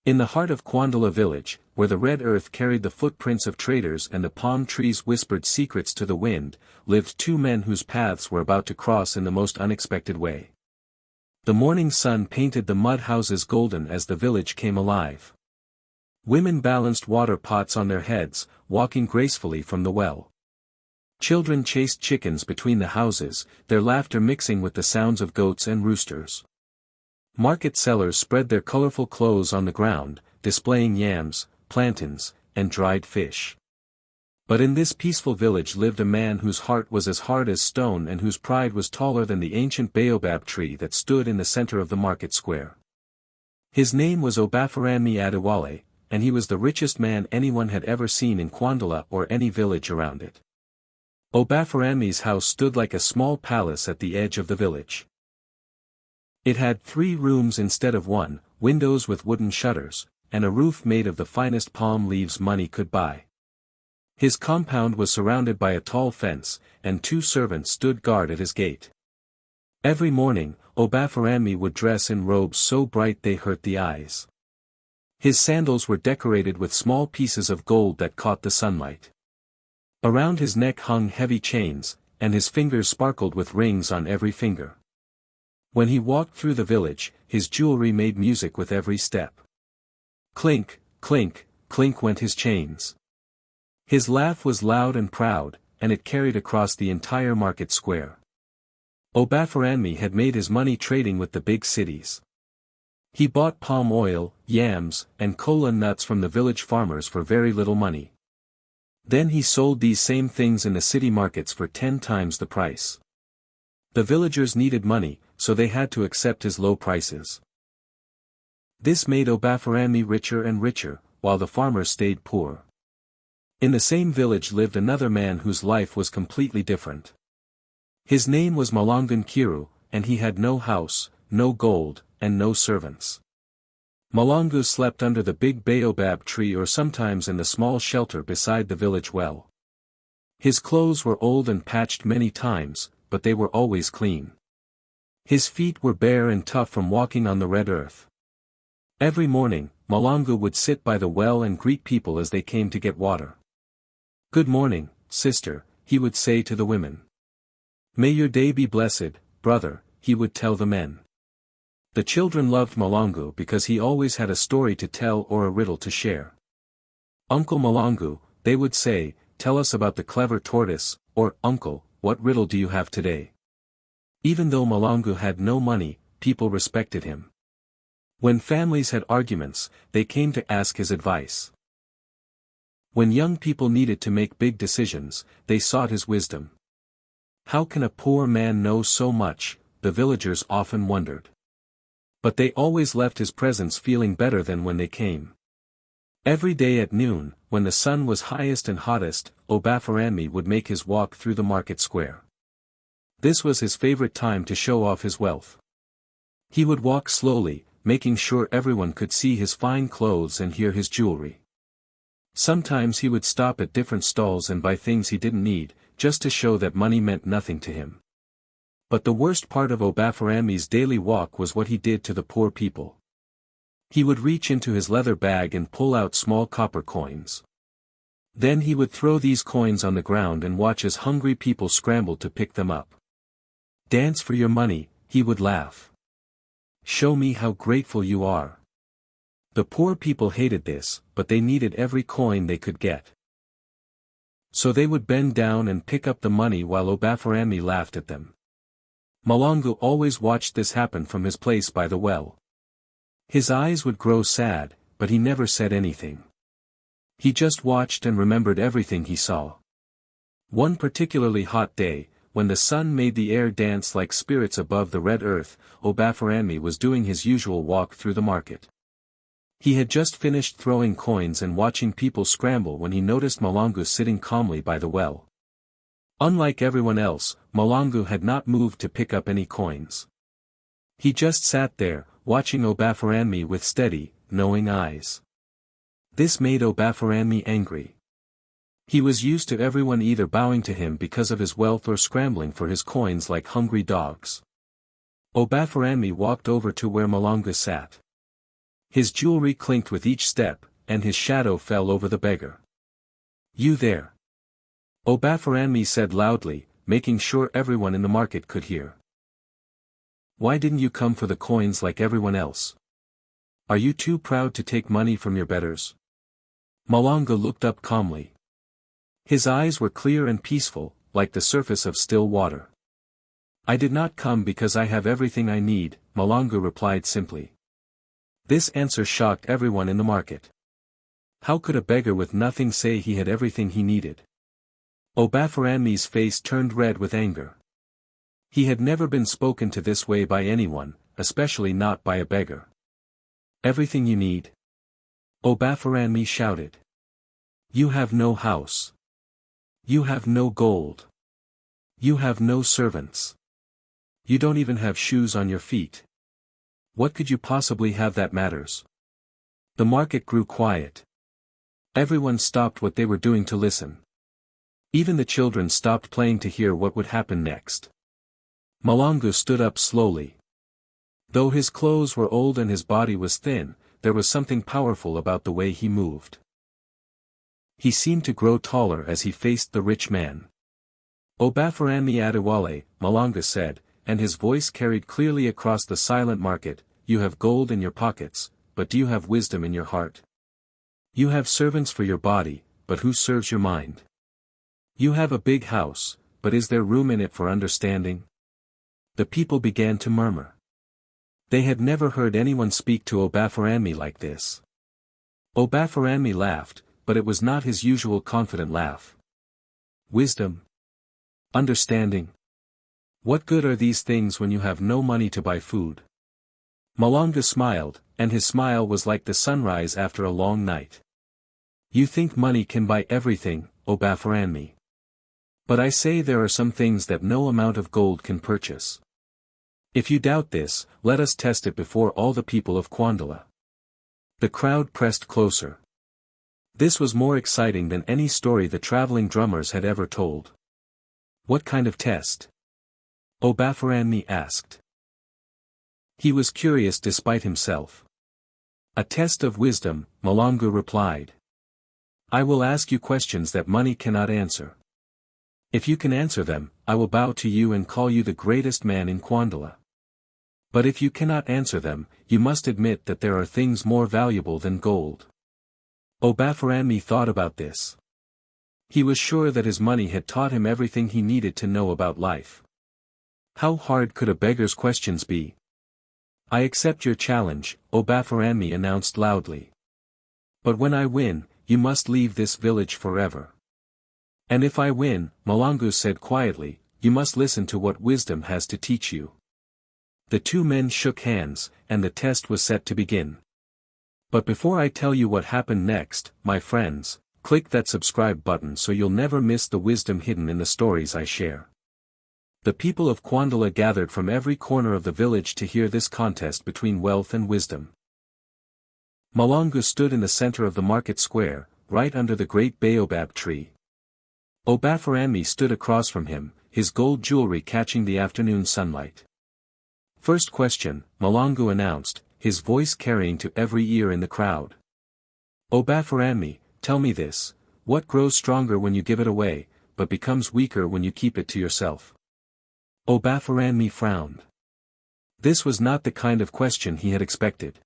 In the heart of Kwandala Village, where the red earth carried the footprints of traders and the palm trees whispered secrets to the wind, lived two men whose paths were about to cross in the most unexpected way. The morning sun painted the mud houses golden as the village came alive. Women balanced water pots on their heads, walking gracefully from the well. Children chased chickens between the houses, their laughter mixing with the sounds of goats and roosters. Market sellers spread their colorful clothes on the ground, displaying yams, plantains, and dried fish. But in this peaceful village lived a man whose heart was as hard as stone and whose pride was taller than the ancient baobab tree that stood in the center of the market square. His name was Obaferanmi Adewale, and he was the richest man anyone had ever seen in Kwandala or any village around it. Obaferanmi's house stood like a small palace at the edge of the village. It had 3 rooms instead of 1, windows with wooden shutters, and a roof made of the finest palm leaves money could buy. His compound was surrounded by a tall fence, and 2 servants stood guard at his gate. Every morning, Obaferanmi would dress in robes so bright they hurt the eyes. His sandals were decorated with small pieces of gold that caught the sunlight. Around his neck hung heavy chains, and his fingers sparkled with rings on every finger. When he walked through the village, his jewelry made music with every step. Clink, clink, clink went his chains. His laugh was loud and proud, and it carried across the entire market square. Obaferanmi had made his money trading with the big cities. He bought palm oil, yams, and kola nuts from the village farmers for very little money. Then he sold these same things in the city markets for 10 times the price. The villagers needed money, so they had to accept his low prices. This made Obaferanmi richer and richer, while the farmers stayed poor. In the same village lived another man whose life was completely different. His name was Mahlangu Nkiru, and he had no house, no gold, and no servants. Mahlangu slept under the big baobab tree or sometimes in the small shelter beside the village well. His clothes were old and patched many times, but they were always clean. His feet were bare and tough from walking on the red earth. Every morning, Mahlangu would sit by the well and greet people as they came to get water. "Good morning, sister," he would say to the women. "May your day be blessed, brother," he would tell the men. The children loved Mahlangu because he always had a story to tell or a riddle to share. "Uncle Mahlangu," they would say, "tell us about the clever tortoise," or "Uncle, what riddle do you have today?" Even though Mahlangu had no money, people respected him. When families had arguments, they came to ask his advice. When young people needed to make big decisions, they sought his wisdom. How can a poor man know so much, the villagers often wondered. But they always left his presence feeling better than when they came. Every day at noon, when the sun was highest and hottest, Obaferanmi would make his walk through the market square. This was his favorite time to show off his wealth. He would walk slowly, making sure everyone could see his fine clothes and hear his jewelry. Sometimes he would stop at different stalls and buy things he didn't need, just to show that money meant nothing to him. But the worst part of Obaferanmi's daily walk was what he did to the poor people. He would reach into his leather bag and pull out small copper coins. Then he would throw these coins on the ground and watch as hungry people scrambled to pick them up. "Dance for your money," he would laugh. "Show me how grateful you are." The poor people hated this, but they needed every coin they could get. So they would bend down and pick up the money while Obaferanmi laughed at them. Mahlangu always watched this happen from his place by the well. His eyes would grow sad, but he never said anything. He just watched and remembered everything he saw. One particularly hot day, when the sun made the air dance like spirits above the red earth, Obaferanmi was doing his usual walk through the market. He had just finished throwing coins and watching people scramble when he noticed Mahlangu sitting calmly by the well. Unlike everyone else, Mahlangu had not moved to pick up any coins. He just sat there, watching Obaferanmi with steady, knowing eyes. This made Obaferanmi angry. He was used to everyone either bowing to him because of his wealth or scrambling for his coins like hungry dogs. Obaferanmi walked over to where Mahlangu sat. His jewelry clinked with each step, and his shadow fell over the beggar. "You there!" Obaferanmi said loudly, making sure everyone in the market could hear. "Why didn't you come for the coins like everyone else? Are you too proud to take money from your betters?" Mahlangu looked up calmly. His eyes were clear and peaceful, like the surface of still water. "I did not come because I have everything I need," Mahlangu replied simply. This answer shocked everyone in the market. How could a beggar with nothing say he had everything he needed? Obaferanmi's face turned red with anger. He had never been spoken to this way by anyone, especially not by a beggar. "Everything you need?" Obaferanmi shouted. "You have no house. You have no gold. You have no servants. You don't even have shoes on your feet. What could you possibly have that matters?" The market grew quiet. Everyone stopped what they were doing to listen. Even the children stopped playing to hear what would happen next. Mahlangu stood up slowly. Though his clothes were old and his body was thin, there was something powerful about the way he moved. He seemed to grow taller as he faced the rich man. "Obaferanmi Adewale," Mahlangu said, and his voice carried clearly across the silent market, "you have gold in your pockets, but do you have wisdom in your heart? You have servants for your body, but who serves your mind? You have a big house, but is there room in it for understanding?" The people began to murmur. They had never heard anyone speak to Obaferanmi like this. Obaferanmi laughed, but it was not his usual confident laugh. "Wisdom? Understanding? What good are these things when you have no money to buy food?" Mahlangu smiled, and his smile was like the sunrise after a long night. "You think money can buy everything, Obaferanmi. But I say there are some things that no amount of gold can purchase. If you doubt this, let us test it before all the people of Kwandala." The crowd pressed closer. This was more exciting than any story the traveling drummers had ever told. "What kind of test?" Obaferanmi asked. He was curious despite himself. "A test of wisdom," Mahlangu replied. "I will ask you questions that money cannot answer. If you can answer them, I will bow to you and call you the greatest man in Kwandala. But if you cannot answer them, you must admit that there are things more valuable than gold." Obaferanmi thought about this. He was sure that his money had taught him everything he needed to know about life. How hard could a beggar's questions be? "I accept your challenge," Obaferanmi announced loudly. "But when I win, you must leave this village forever." "And if I win," Mahlangu said quietly, "you must listen to what wisdom has to teach you." The two men shook hands, and the test was set to begin. But before I tell you what happened next, my friends, click that subscribe button so you'll never miss the wisdom hidden in the stories I share. The people of Kwandala gathered from every corner of the village to hear this contest between wealth and wisdom. Mahlangu stood in the center of the market square, right under the great baobab tree. Obaferanmi stood across from him, his gold jewelry catching the afternoon sunlight. "First question," Mahlangu announced, his voice carrying to every ear in the crowd. "Obaferanmi, tell me this, what grows stronger when you give it away, but becomes weaker when you keep it to yourself?" Obaferanmi frowned. This was not the kind of question he had expected.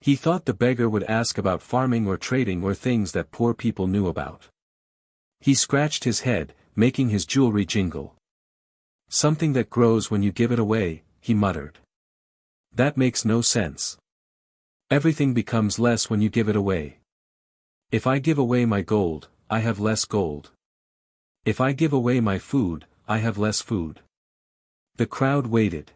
He thought the beggar would ask about farming or trading or things that poor people knew about. He scratched his head, making his jewelry jingle. "Something that grows when you give it away," he muttered. "That makes no sense. Everything becomes less when you give it away. If I give away my gold, I have less gold. If I give away my food, I have less food." The crowd waited.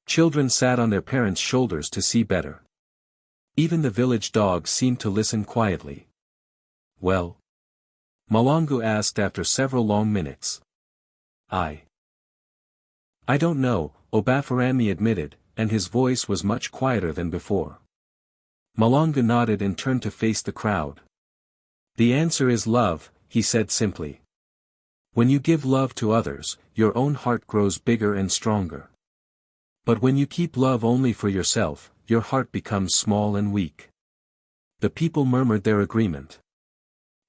Children sat on their parents' shoulders to see better. Even the village dogs seemed to listen quietly. "Well?" Mahlangu asked after several long minutes. I don't know," Obaferanmi admitted, and his voice was much quieter than before. Mahlangu nodded and turned to face the crowd. "The answer is love," he said simply. "When you give love to others, your own heart grows bigger and stronger. But when you keep love only for yourself, your heart becomes small and weak. The people murmured their agreement.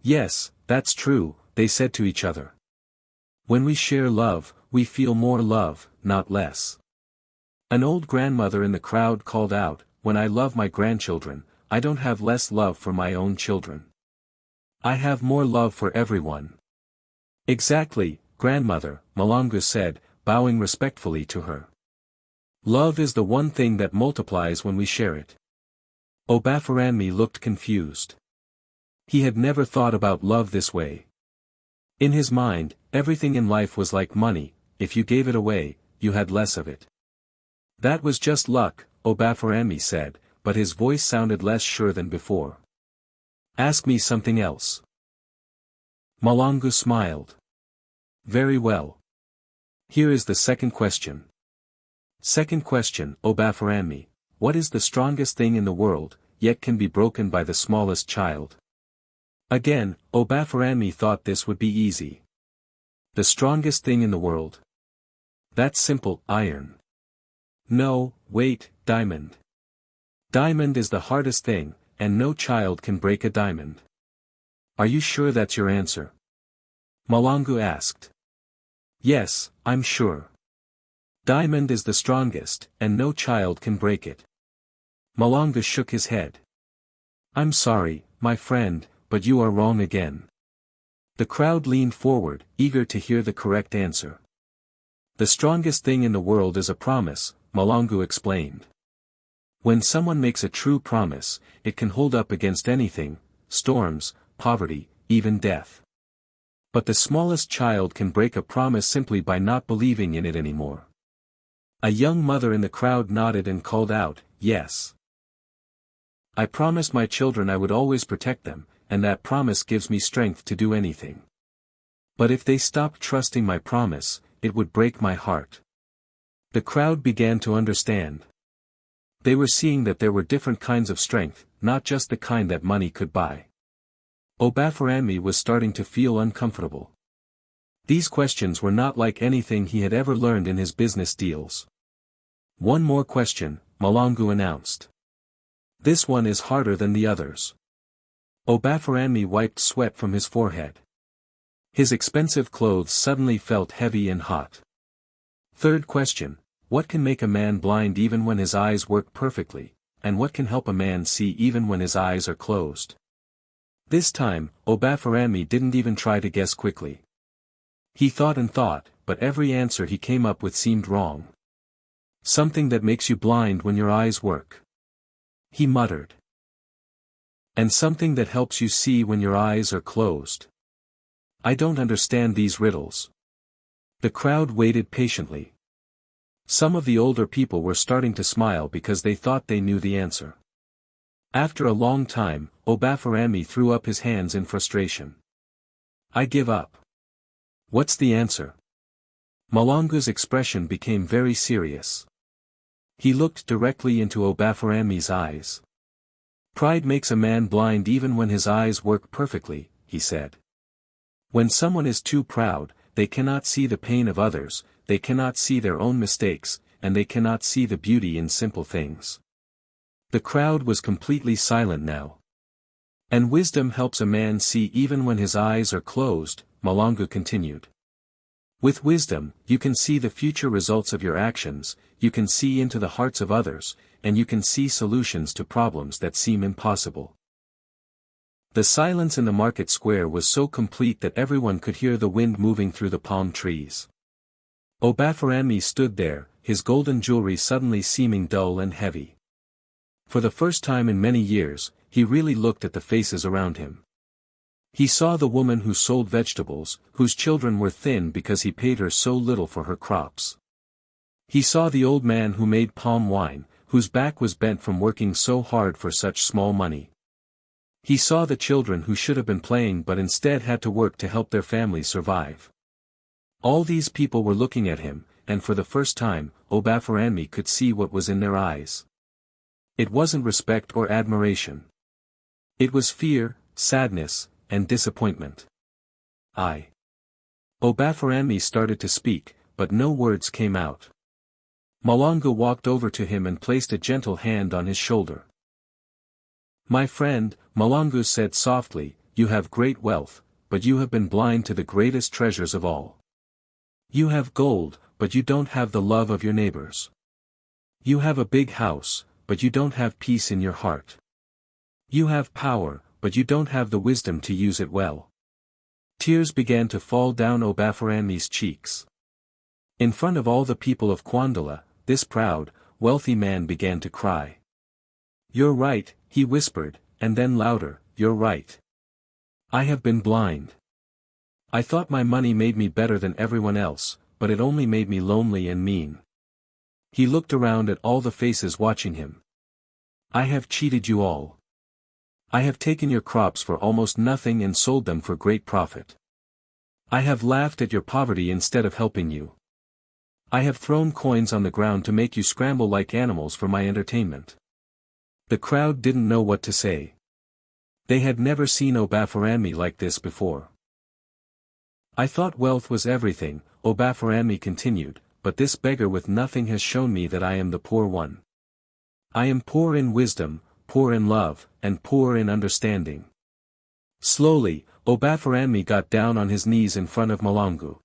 Yes, that's true, they said to each other. When we share love, we feel more love, not less. An old grandmother in the crowd called out, "When I love my grandchildren, I don't have less love for my own children. I have more love for everyone." Exactly, grandmother, Mahlangu said, bowing respectfully to her. Love is the one thing that multiplies when we share it. Obaferanmi looked confused. He had never thought about love this way. In his mind, everything in life was like money, if you gave it away, you had less of it. That was just luck, Obaferanmi said, but his voice sounded less sure than before. Ask me something else. Mahlangu smiled. Very well. Here is the second question. Second question, Obaferanmi, what is the strongest thing in the world, yet can be broken by the smallest child? Again, Obaferanmi thought this would be easy. The strongest thing in the world? That's simple, iron. No, wait, diamond. Diamond is the hardest thing, and no child can break a diamond. Are you sure that's your answer? Mahlangu asked. Yes, I'm sure. Diamond is the strongest, and no child can break it. Mahlangu shook his head. I'm sorry, my friend, but you are wrong again. The crowd leaned forward, eager to hear the correct answer. The strongest thing in the world is a promise, Mahlangu explained. When someone makes a true promise, it can hold up against anything, storms, poverty, even death. But the smallest child can break a promise simply by not believing in it anymore. A young mother in the crowd nodded and called out, yes. I promised my children I would always protect them, and that promise gives me strength to do anything. But if they stopped trusting my promise, it would break my heart. The crowd began to understand. They were seeing that there were different kinds of strength, not just the kind that money could buy. Obaferanmi was starting to feel uncomfortable. These questions were not like anything he had ever learned in his business deals. One more question, Mahlangu announced. This one is harder than the others. Obaferanmi wiped sweat from his forehead. His expensive clothes suddenly felt heavy and hot. Third question, what can make a man blind even when his eyes work perfectly, and what can help a man see even when his eyes are closed? This time, Obaferanmi didn't even try to guess quickly. He thought and thought, but every answer he came up with seemed wrong. Something that makes you blind when your eyes work. He muttered. And something that helps you see when your eyes are closed. I don't understand these riddles. The crowd waited patiently. Some of the older people were starting to smile because they thought they knew the answer. After a long time, Obaferanmi threw up his hands in frustration. I give up. What's the answer? Mahlangu's expression became very serious. He looked directly into Obaferanmi's eyes. Pride makes a man blind even when his eyes work perfectly, he said. When someone is too proud, they cannot see the pain of others, they cannot see their own mistakes, and they cannot see the beauty in simple things. The crowd was completely silent now. And wisdom helps a man see even when his eyes are closed, Mahlangu continued. With wisdom, you can see the future results of your actions, you can see into the hearts of others, and you can see solutions to problems that seem impossible. The silence in the market square was so complete that everyone could hear the wind moving through the palm trees. Obaferanmi stood there, his golden jewelry suddenly seeming dull and heavy. For the first time in many years, he really looked at the faces around him. He saw the woman who sold vegetables, whose children were thin because he paid her so little for her crops. He saw the old man who made palm wine, whose back was bent from working so hard for such small money. He saw the children who should have been playing but instead had to work to help their family survive. All these people were looking at him, and for the first time, Obaferanmi could see what was in their eyes. It wasn't respect or admiration. It was fear, sadness, and disappointment. Obaferanmi started to speak, but no words came out. Mahlangu walked over to him and placed a gentle hand on his shoulder. "My friend," Mahlangu said softly, "you have great wealth, but you have been blind to the greatest treasures of all. You have gold, but you don't have the love of your neighbors. You have a big house, but you don't have peace in your heart. You have power, but you don't have the wisdom to use it well." Tears began to fall down Obaferanmi's cheeks. In front of all the people of Kwandala, this proud, wealthy man began to cry. "You're right," he whispered, and then louder, "You're right. I have been blind. I thought my money made me better than everyone else, but it only made me lonely and mean." He looked around at all the faces watching him. "I have cheated you all. I have taken your crops for almost nothing and sold them for great profit. I have laughed at your poverty instead of helping you. I have thrown coins on the ground to make you scramble like animals for my entertainment." The crowd didn't know what to say. They had never seen Obaferanmi like this before. "I thought wealth was everything," Obaferanmi continued, "but this beggar with nothing has shown me that I am the poor one. I am poor in wisdom, poor in love, and poor in understanding." Slowly, Obaferanmi got down on his knees in front of Mahlangu.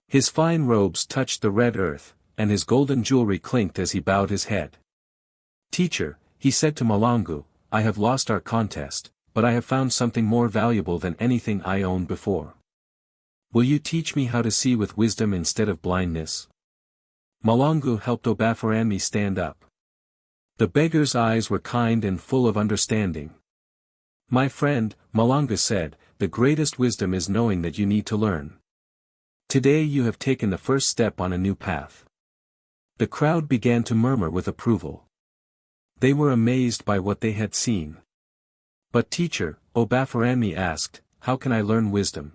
His fine robes touched the red earth, and his golden jewelry clinked as he bowed his head. "Teacher," he said to Mahlangu, "I have lost our contest, but I have found something more valuable than anything I owned before. Will you teach me how to see with wisdom instead of blindness?" Mahlangu helped Obaferanmi stand up. The beggar's eyes were kind and full of understanding. "My friend," Mahlangu said, "the greatest wisdom is knowing that you need to learn. Today you have taken the first step on a new path." The crowd began to murmur with approval. They were amazed by what they had seen. "But teacher," Obaferanmi asked, "how can I learn wisdom?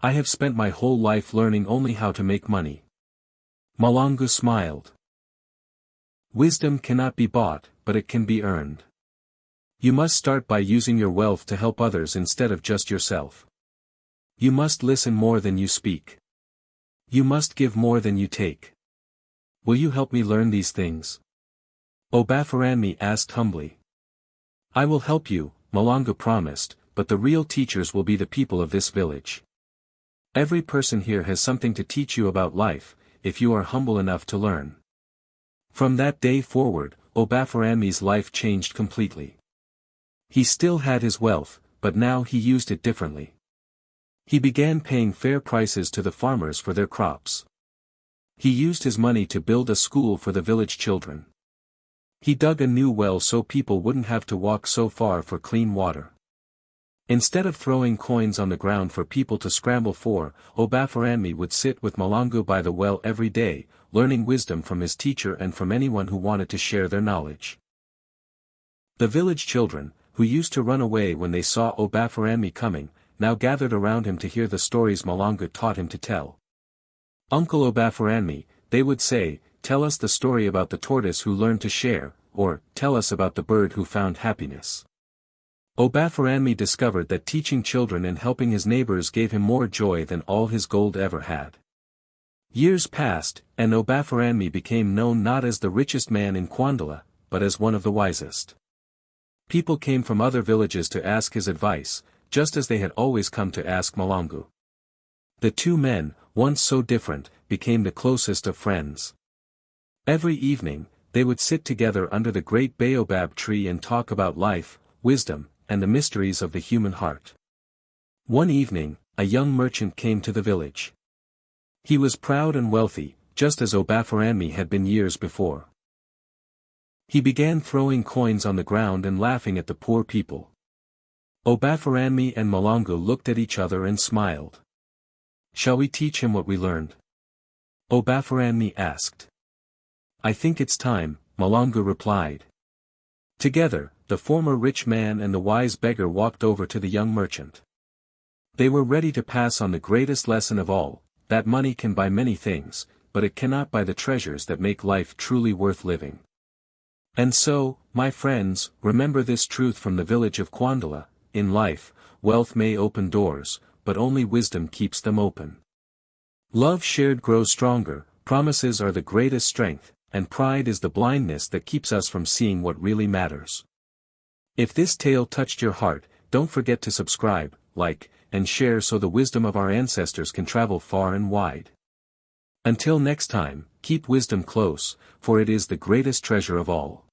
I have spent my whole life learning only how to make money." Mahlangu smiled. "Wisdom cannot be bought, but it can be earned. You must start by using your wealth to help others instead of just yourself. You must listen more than you speak. You must give more than you take. Will you help me learn these things?" Obaferanmi asked humbly. "I will help you," Mahlangu promised, "but the real teachers will be the people of this village. Every person here has something to teach you about life, if you are humble enough to learn." From that day forward, Obaferanmi's life changed completely. He still had his wealth, but now he used it differently. He began paying fair prices to the farmers for their crops. He used his money to build a school for the village children. He dug a new well so people wouldn't have to walk so far for clean water. Instead of throwing coins on the ground for people to scramble for, Obaferanmi would sit with Mahlangu by the well every day, learning wisdom from his teacher and from anyone who wanted to share their knowledge. The village children, who used to run away when they saw Obaferanmi coming, now gathered around him to hear the stories Mahlangu taught him to tell. "Uncle Obaferanmi," they would say, "tell us the story about the tortoise who learned to share," or, "tell us about the bird who found happiness." Obaferanmi discovered that teaching children and helping his neighbors gave him more joy than all his gold ever had. Years passed, and Obaferanmi became known not as the richest man in Kwandala, but as one of the wisest. People came from other villages to ask his advice, just as they had always come to ask Mahlangu. The two men, once so different, became the closest of friends. Every evening, they would sit together under the great baobab tree and talk about life, wisdom, and the mysteries of the human heart. One evening, a young merchant came to the village. He was proud and wealthy, just as Obaferanmi had been years before. He began throwing coins on the ground and laughing at the poor people. Obaferanmi and Mahlangu looked at each other and smiled. "Shall we teach him what we learned?" Obaferanmi asked. "I think it's time," Mahlangu replied. Together, the former rich man and the wise beggar walked over to the young merchant. They were ready to pass on the greatest lesson of all, that money can buy many things, but it cannot buy the treasures that make life truly worth living. And so, my friends, remember this truth from the village of Kwandala: in life, wealth may open doors, but only wisdom keeps them open. Love shared grows stronger, Promises are the greatest strength, and pride is the blindness that keeps us from seeing what really matters. If this tale touched your heart, don't forget to subscribe, like, and share so the wisdom of our ancestors can travel far and wide. Until next time, keep wisdom close, for it is the greatest treasure of all.